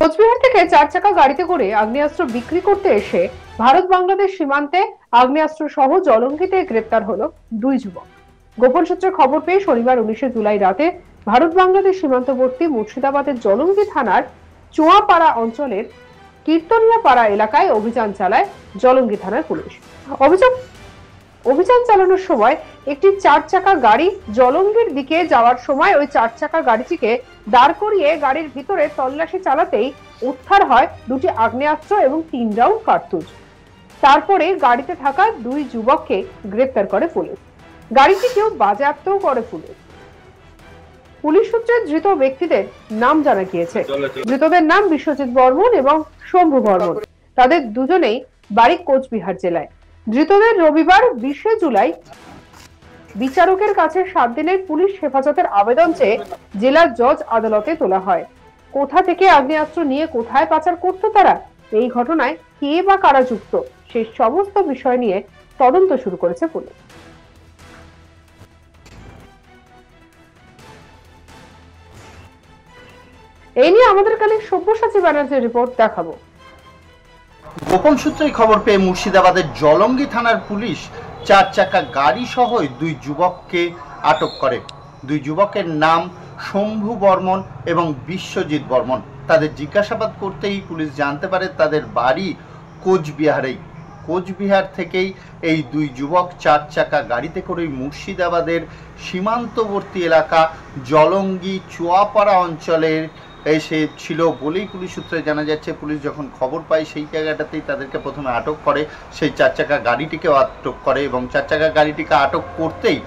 কোচবিহার থেকে 4 চাকা গাড়িতে করে আগ্নেয়াস্ত্র বিক্রি করতে এসে ভারত বাংলাদেশ সীমান্তে আগ্নেয়াস্ত্র সহ জলঙ্গিতে গ্রেপ্তার হলো 2 যুবক। গোপন সূত্রে খবর পেয়ে শনিবার 19 জুলাই রাতে ভারত বাংলাদেশ সীমান্তবর্তী মুর্শিদাবাদের জলঙ্গি থানার চোয়াপাড়া অঞ্চলের কীর্তনিয়া পাড়া এলাকায় অভিযান চালায় জলঙ্গি থানার পুলিশ। অভিযান চালানোর সময় একটি 4 চাকা গাড়ি জলঙ্গির দিকে যাওয়ার সময় ওই 4 চাকা গাড়িটিকে দাঁড় করিয়ে গাড়ির ভিতরে তল্লাশি চালাতেই উদ্ধার হয় 2টি আগ্নেয়াস্ত্র এবং 3 রাউন্ড কার্তুজ। তারপরে গাড়িতে থাকা 2 যুবককে গ্রেফতার করে পুলিশ। গাড়িটিকেও বাজেয়াপ্ত করে পুলিশ। পুলিশ সূত্রে ধৃত ব্যক্তিদের নাম জানা গিয়েছে। ধৃতদের নাম বিশ্বজিৎ বর্মন এবং শম্ভু বর্মন। তাদের দুজনেই বাড়ি কোচবিহার জেলায়। ধৃতদের রবিবার 20 জুলাই বিচারকের কাছে 7 দিনের পুলিশ হেফাজতের আবেদন চেয়ে জেলা জজ আদালতে তোলা হয়। কোথা থেকে আগ্নেয়াস্ত্র নিয়ে কোথায় পাচার করত তারা, এই ঘটনায় কে বা কারা যুক্ত, সেই সমস্ত বিষয় নিয়ে তদন্ত শুরু করেছে পুলিশ। এই নিয়ে আমাদের কালিক সব্যসাচী ব্যানার্জির রিপোর্ট দেখাবো। গোপন সূত্রে খবর পেয়ে মুর্শিদাবাদের জলঙ্গি থানার পুলিশ 4 চাকা গাড়ি সহ 2 যুবককে আটক করে। 2 যুবকের নাম শম্ভু বর্মন এবং বিশ্বজিৎ বর্মন। তাদের জিজ্ঞাসাবাদ করতেই পুলিশ জানতে পারে তাদের বাড়ি কোচবিহারেই। কোচবিহার থেকেই এই 2 যুবক 4 চাকা গাড়িতে করে মুর্শিদাবাদের সীমান্তবর্তী এলাকা জলঙ্গি চোয়াপাড়া অঞ্চলের এসে ছিল বলেই পুলিশ সূত্রে জানা যাচ্ছে। পুলিশ যখন খবর পায় সেই জায়গাটাতেই তাদেরকে প্রথমে আটক করে, সেই 4 চাকা গাড়িটিকেও আটক করে এবং 4 চাকা গাড়িটিকে আটক করতেই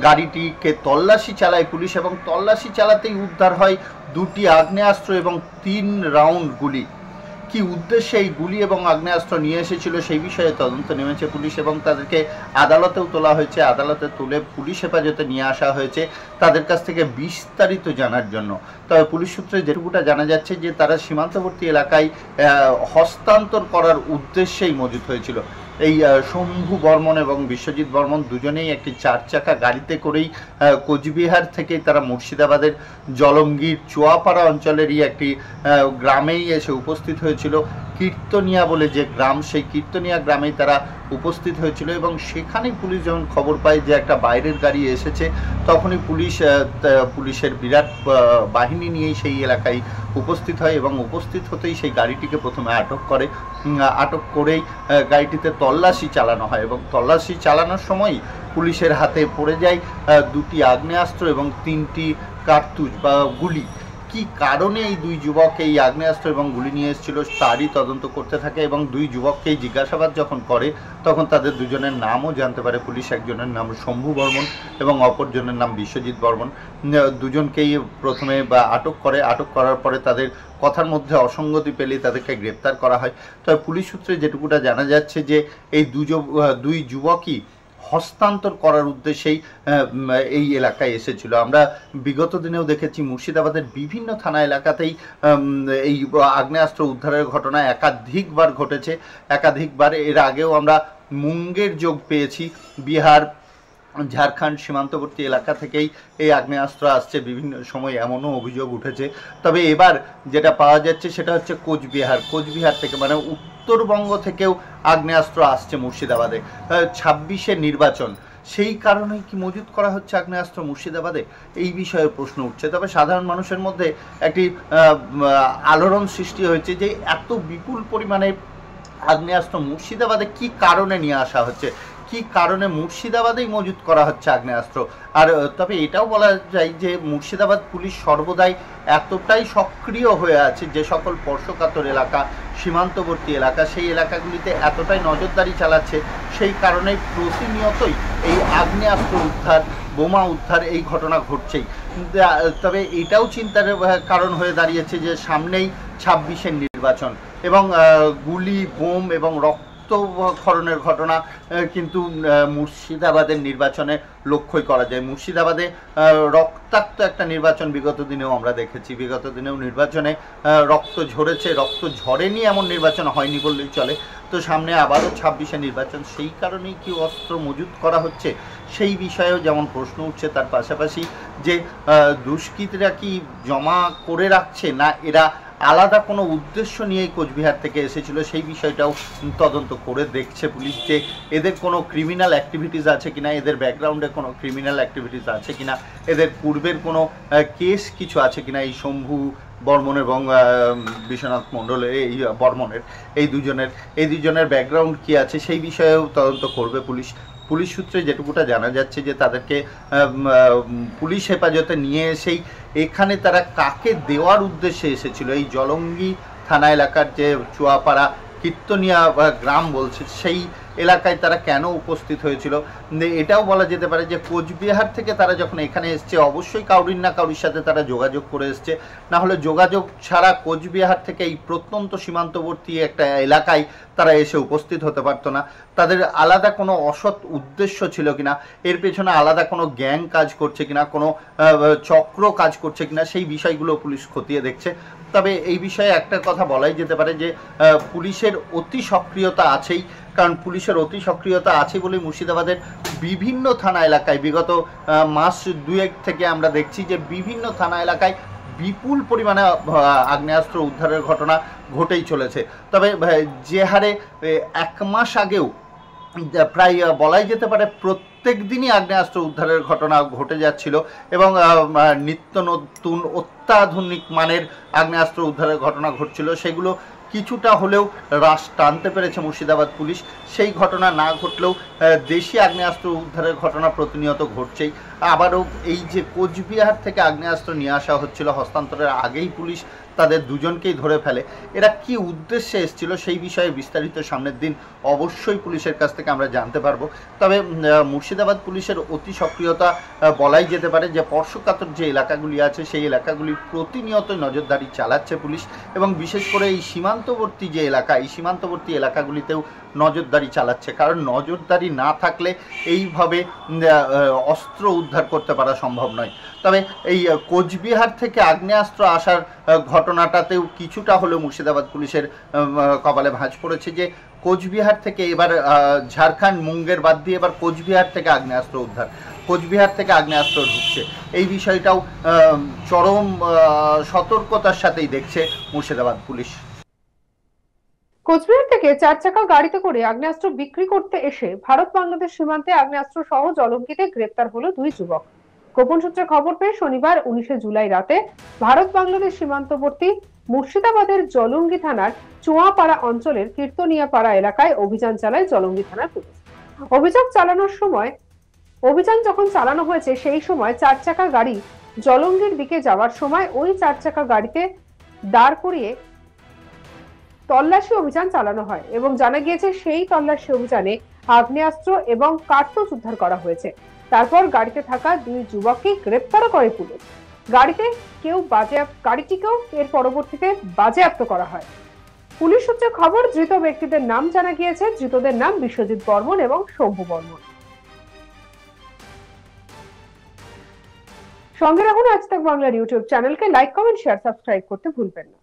গাড়িটিকে তল্লাশি চালায় পুলিশ এবং তল্লাশি চালাতেই উদ্ধার হয় 2টি আগ্নেয়াস্ত্র এবং 3 রাউন্ড গুলি। কি উদ্দেশ্যে এই গুলি এবং আগ্নেয়াস্ত্র নিয়ে এসেছিল সেই বিষয়ে তদন্ত নেমেছে পুলিশ এবং তাদেরকে আদালতেও তোলা হয়েছে। আদালতে তুলে পুলিশ হেফাজতে নিয়ে আসা হয়েছে তাদের কাছ থেকে বিস্তারিত জানার জন্য। তবে পুলিশ সূত্রে যেটুকুটা জানা যাচ্ছে যে তারা সীমান্তবর্তী এলাকায় হস্তান্তর করার উদ্দেশ্যেই মজুত হয়েছিল। এই শম্ভু বর্মন এবং বিশ্বজিৎ বর্মন দুজনেই একটি 4 চাকা গাড়িতে করেই কোচবিহার থেকে তারা মুর্শিদাবাদের জলঙ্গির চোয়াপাড়া অঞ্চলেরই একটি গ্রামেই এসে উপস্থিত হয়েছিল। কীর্তনিয়া বলে যে গ্রাম, সেই কীর্তনিয়া গ্রামেই তারা উপস্থিত হয়েছিল এবং সেখানেই পুলিশ যখন খবর পায় যে একটা বাইরের গাড়ি এসেছে তখনই পুলিশের বিরাট বাহিনী নিয়েই সেই এলাকায় উপস্থিত হয় এবং উপস্থিত হতেই সেই গাড়িটিকে প্রথমে আটক করেই গাড়িটিতে তল্লাশি চালানো হয় এবং তল্লাশি চালানোর সময় পুলিশের হাতে পড়ে যায় 2টি আগ্নেয়াস্ত্র এবং 3টি কার্তুজ বা গুলি। কি কারণে এই 2 যুবক এই আগ্নেয়াস্ত্র এবং গুলি নিয়ে এসেছিল তারই তদন্ত করতে থাকে এবং 2 যুবককেই জিজ্ঞাসাবাদ যখন করে তখন তাদের দুজনের নামও জানতে পারে পুলিশ। একজনের নাম শম্ভু বর্মন এবং অপরজনের নাম বিশ্বজিৎ বর্মন। দুজনকেই প্রথমে আটক করে। আটক করার পরে তাদের কথার মধ্যে অসঙ্গতি পেলে তাদেরকে গ্রেপ্তার করা হয়। তবে পুলিশ সূত্রে যেটুকুটা জানা যাচ্ছে যে এই 2 যুবকই হস্তান্তর করার উদ্দেশ্যেই এই এলাকায় এসেছিল। আমরা বিগত দিনেও দেখেছি মুর্শিদাবাদের বিভিন্ন থানা এলাকাতেই এই আগ্নেয়াস্ত্র উদ্ধারের ঘটনা একাধিকবার ঘটেছে। একাধিকবার এর আগেও আমরা মুঙ্গের যোগ পেয়েছি। বিহার ঝাড়খণ্ড সীমান্তবর্তী এলাকা থেকেই এই আগ্নেয়াস্ত্র আসছে, বিভিন্ন সময় এমনও অভিযোগ উঠেছে। তবে এবার যেটা পাওয়া যাচ্ছে সেটা হচ্ছে কোচবিহার থেকে, মানে উত্তরবঙ্গ থেকেও আগ্নেয়াস্ত্র আসছে মুর্শিদাবাদে। 26-এর নির্বাচন, সেই কারণেই কি মজুত করা হচ্ছে আগ্নেয়াস্ত্র মুর্শিদাবাদে, এই বিষয়ে প্রশ্ন উঠছে। তবে সাধারণ মানুষের মধ্যে একটি আলোড়ন সৃষ্টি হয়েছে যে এত বিপুল পরিমাণে আগ্নেয়াস্ত্র মুর্শিদাবাদে কি কারণে নিয়ে আসা হচ্ছে, কি কারণে মুর্শিদাবাদেই মজুত করা হচ্ছে আগ্নেয়াস্ত্র। আর তবে এটাও বলা যায় যে মুর্শিদাবাদ পুলিশ সর্বদাই এতটাই সক্রিয় হয়ে আছে যে সকল স্পর্শকাতর এলাকা, সীমান্তবর্তী এলাকা, সেই এলাকাগুলিতে এতটাই নজরদারি চালাচ্ছে, সেই কারণেই প্রতিনিয়তই এই আগ্নেয়াস্ত্র উদ্ধার, বোমা উদ্ধার এই ঘটনা ঘটছেই। তবে এটাও চিন্তার কারণ হয়ে দাঁড়িয়েছে যে সামনেই 26-এর নির্বাচন এবং গুলি, বোম এবং রক্তক্ষরণের ঘটনা কিন্তু মুর্শিদাবাদের নির্বাচনে লক্ষ্যই করা যায়। মুর্শিদাবাদে রক্তাক্ত একটা নির্বাচন বিগত দিনেও আমরা দেখেছি। বিগত দিনেও নির্বাচনে রক্ত ঝরেছে, রক্ত ঝরেনি এমন নির্বাচন হয়নি বললেই চলে। তো সামনে আবারও 26-এ নির্বাচন, সেই কারণেই কি অস্ত্র মজুত করা হচ্ছে সেই বিষয়েও যেমন প্রশ্ন উঠছে, তার পাশাপাশি যে দুষ্কৃতীরা কি জমা করে রাখছে না এরা আলাদা কোনো উদ্দেশ্য নিয়েই কোচবিহার থেকে এসেছিল সেই বিষয়টাও তদন্ত করে দেখছে পুলিশ, যে এদের কোনো ক্রিমিনাল অ্যাক্টিভিটিস আছে কিনা, এদের ব্যাকগ্রাউন্ডে কোনো ক্রিমিনাল অ্যাক্টিভিটিস আছে কিনা, এদের পূর্বের কোনো কেস কিছু আছে কিনা এই শম্ভু বর্মন এবং বিশ্বনাথ মণ্ডলের বর্মনের এই দুজনের ব্যাকগ্রাউন্ড কি আছে সেই বিষয়েও তদন্ত করবে পুলিশ। পুলিশ সূত্রে যেটুকুটা জানা যাচ্ছে যে তাদেরকে পুলিশ হেফাজতে নিয়ে এসেই এখানে তারা কাকে দেওয়ার উদ্দেশ্যে এসেছিল, এই জলঙ্গি থানা এলাকার যে চুয়াপাড়া কীর্তনিয়া গ্রাম বলছে সেই এলাকায় তারা কেন উপস্থিত হয়েছিল। এটাও বলা যেতে পারে যে কোচবিহার থেকে তারা যখন এখানে এসছে অবশ্যই কাউরির না কাউরির সাথে তারা যোগাযোগ করে এসছে, না হলে যোগাযোগ ছাড়া কোচবিহার থেকে এই প্রত্যন্ত সীমান্তবর্তী একটা এলাকায় তারা এসে উপস্থিত হতে পারতো না। তাদের আলাদা কোনো অসৎ উদ্দেশ্য ছিল কিনা, এর পেছনে আলাদা কোনো গ্যাং কাজ করছে কিনা, কোনো চক্র কাজ করছে কিনা সেই বিষয়গুলো পুলিশ খতিয়ে দেখছে। তবে এই বিষয়ে একটা কথা বলাই যেতে পারে যে পুলিশের অতি সক্রিয়তা আছেই, কারণ পুলিশের অতি সক্রিয়তা আছে বলে মুর্শিদাবাদের বিভিন্ন থানা এলাকায় বিগত মাস দুয়েক থেকে আমরা দেখছি যে বিভিন্ন থানা এলাকায় বিপুল পরিমাণে আগ্নেয়াস্ত্র উদ্ধারের ঘটনা ঘটেই চলেছে। তবে যে হারে 1 মাস আগেও প্রায় বলাই যেতে পারে প্রত্যেক দিনই আগ্নেয়াস্ত্র উদ্ধারের ঘটনা ঘটে যাচ্ছিল এবং নিত্য নতুন অত্যাধুনিক মানের আগ্নেয়াস্ত্র উদ্ধারের ঘটনা ঘটছিল, সেগুলো কিছুটা হলেও হ্রাস টানতে পেরেছে মুর্শিদাবাদ পুলিশ। সেই ঘটনা না ঘটলেও দেশি আগ্নেয়াস্ত্র উদ্ধারের ঘটনা প্রতিনিয়ত ঘটছেই। আবারও এই যে কোচবিহার থেকে আগ্নেয়াস্ত্র নিয়ে আসা হচ্ছিল, হস্তান্তরের আগেই পুলিশ তাদের দুজনকেই ধরে ফেলে। এরা কি উদ্দেশ্যে এসেছিল সেই বিষয়ে বিস্তারিত সামনের দিন অবশ্যই পুলিশের কাছ থেকে আমরা জানতে পারবো। তবে মুর্শিদাবাদ পুলিশের অতি সক্রিয়তা বলাই যেতে পারে যে স্পর্শকাতর যে এলাকাগুলি আছে সেই এলাকাগুলি প্রতিনিয়তই নজরদারি চালাচ্ছে পুলিশ, এবং বিশেষ করে এই সীমান্তবর্তী যে এলাকা, এই সীমান্তবর্তী এলাকাগুলিতেও নজরদারি চালাচ্ছে। কারণ নজরদারি না থাকলে এইভাবে অস্ত্র উদ্ধার করতে পারা সম্ভব নয়। তবে এই কোচবিহার থেকে আগ্নেয়াস্ত্র আসার ঘটনাটাতেও কিছুটা হলেও মুর্শিদাবাদ পুলিশের কপালে ভাঁজ পড়েছে যে কোচবিহার থেকে এবার ঝাড়খণ্ড মুঙ্গের বাদ দিয়ে এবার কোচবিহার থেকে আগ্নেয়াস্ত্র উদ্ধার, কোচবিহার থেকে আগ্নেয়াস্ত্র ঢুকছে। এই বিষয়টাও চরম সতর্কতার সাথেই দেখছে মুর্শিদাবাদ পুলিশ। কোচবিহার থেকে 4 চাকা গাড়িতে করে আগ্নেয়াস্ত্র বিক্রি করতে এসে ভারত বাংলাদেশ সীমান্তে আগ্নেয়াস্ত্র সহ জলঙ্গিতে গ্রেপ্তার হলো 2 যুবক। গোপন সূত্রে খবর পেয়ে শনিবার 19 জুলাই রাতে ভারত বাংলাদেশ সীমান্তবর্তী মুর্শিদাবাদের জলঙ্গি থানার চুয়াপাড়া অঞ্চলের কীর্তনিয়াপাড়া এলাকায় অভিযান চালায় জলঙ্গি থানার পুলিশ। অভিযান যখন চালানো হয়েছে সেই সময় 4 চাকা গাড়ি জলঙ্গির দিকে যাওয়ার সময় ওই 4 চাকা গাড়িতে দাঁড় করিয়ে তল্লাশি অভিযান চালানো হয় এবং জানা গিয়েছে সেই তল্লাশি অভিযানে আগ্নেয়াস্ত্র এবং কার্তুজ উদ্ধার করা হয়েছে। তারপর গাড়িতে থাকা 2 যুবককে গ্রেপ্তার করে পুলিশ। গাড়িটিকেও এর পরবর্তীতে বাজেয়াপ্ত করা হয়। পুলিশ সূত্রে খবর, ধৃত ব্যক্তিদের নাম জানা গিয়েছে। ধৃতদের নাম বিশ্বজিৎ বর্মন এবং শম্ভু বর্মন। সঙ্গে রাখুন আজ তাক বাংলার ইউটিউব চ্যানেলকে, লাইক, কমেন্ট, শেয়ার, সাবস্ক্রাইব করতে ভুলবেন না।